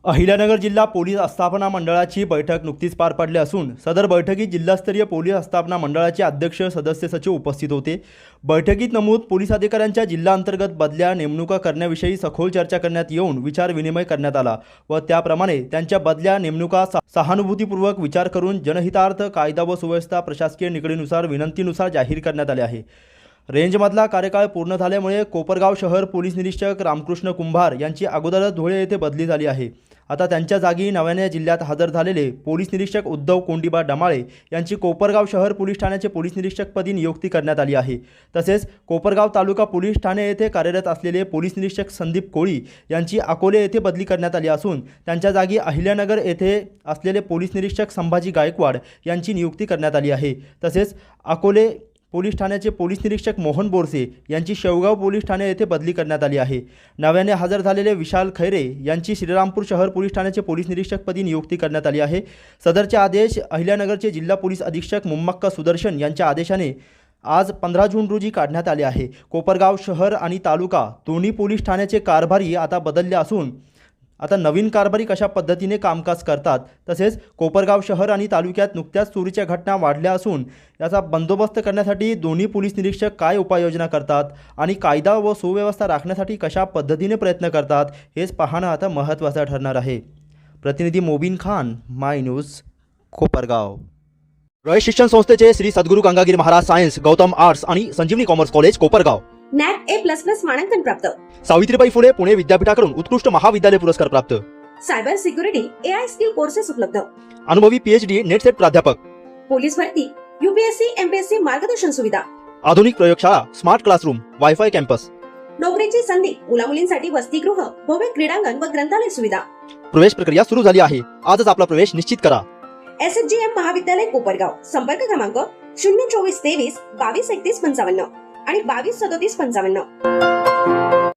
अहिल्यानगर जिल्हा पोलीस आस्थापना मंडळाची बैठक नुकतीच पार पडली असून सदर बैठकीत जिल्हास्तरीय पोलीस आस्थापना मंडळाचे अध्यक्ष सदस्य सचिव उपस्थित होते। बैठकीत नमूद पोलीस अधिकाऱ्यांच्या जिल्हाअंतर्गत बदल्या नेमणुका करण्याविषयी सखोल चर्चा करण्यात येऊन विचार विनिमय करण्यात आला व त्याप्रमाणे त्यांच्या बदल्या नेमणुका सहानुभूतीपूर्वक विचार करून जनहितार्थ कायदा व सुव्यवस्था प्रशासकीय निकडीनुसार विनंतीनुसार जाहीर करण्यात आले आहे। रेंजमधला कार्यकाळ पूर्ण झाल्यामुळे कोपरगाव शहर पोलीस निरीक्षक रामकृष्ण कुंभार यांची अगोदरच धुळे येथे बदली झाली आहे। आता त्यांच्या जागी नव्याने जिल्ह्यात हजर झालेले पोलीस निरीक्षक उद्धव कोंडीबा डमाळे यांची कोपरगाव शहर पोलीस ठाण्याचे पोलीस निरीक्षकपदी नियुक्ती करण्यात आली आहे। तसेच कोपरगाव तालुका पोलीस ठाणे येथे कार्यरत असलेले पोलीस निरीक्षक संदीप कोळी यांची अकोले येथे बदली करण्यात आली असून त्यांच्या जागी अहिल्यानगर येथे असलेले पोलीस निरीक्षक संभाजी गायकवाड यांची नियुक्ती करण्यात आली आहे। तसेच अकोले पोलीस ठाण्याचे पोलीस निरीक्षक मोहन बोरसे यांची शेवगाव पोलीस ठाणे येथे बदली करण्यात आली आहे। नव्याने हजर झालेले विशाल खैरे यांची श्रीरामपूर शहर पोलीस ठाण्याचे पोलीस निरीक्षकपदी नियुक्ती करण्यात आली आहे। सदरचे आदेश अहिल्यानगरचे जिल्हा पोलीस अधीक्षक मुम्मक्का सुदर्शन यांच्या आदेशाने आज 15 जून रोजी काढण्यात आले आहे। कोपरगाव शहर आणि तालुका दोन्ही पोलीस ठाण्याचे कारभारी आता बदलले असून आता नवीन कारभारी कशा पद्धतीने कामकाज करतात, तसेच कोपरगाव शहर आणि तालुक्यात नुकत्याच चोरीच्या घटना वाढल्या असून याचा बंदोबस्त करण्यासाठी दोन्ही पोलीस निरीक्षक काय उपाययोजना करतात आणि कायदा व सुव्यवस्था राखण्यासाठी कशा पद्धतीने प्रयत्न करतात हेच पाहणं आता महत्त्वाचं ठरणार आहे। प्रतिनिधी Mobin Khan, my news, Kopargaon. Royal शिक्षण संस्थेचे श्री सद्गुरू गंगागिरी महाराज सायन्स, गौतम आर्ट्स आणि Sanjivani commerce college Kopargaon NAAC A++ मानांकन प्राप्त। सावित्रीबाई फुले पुणे विद्यापीठाकडून उत्कृष्ट महाविद्यालय पुरस्कार प्राप्त। Cyber security AI skill courses उपलब्ध। अनुभवी PhD नेट सेट प्राध्यापक। पोलीस भरती UPSC MPSC मार्गदर्शन सुविधा। आधुनिक प्रयोगशाळा, स्मार्ट क्लासरूम, वायफाय कॅम्पस। नोकरीची संधी, मुलामुलींसाठी वसतिगृह, भव्य क्रीडांगण व ग्रंथालय सुविधा। प्रवेश प्रक्रिया सुरू झाली आहे। आजच आपला प्रवेश निश्चित करा। SHGM महाविद्यालय कोपरगाव। संपर्क क्रमांक 02423 223155 आणि 223755।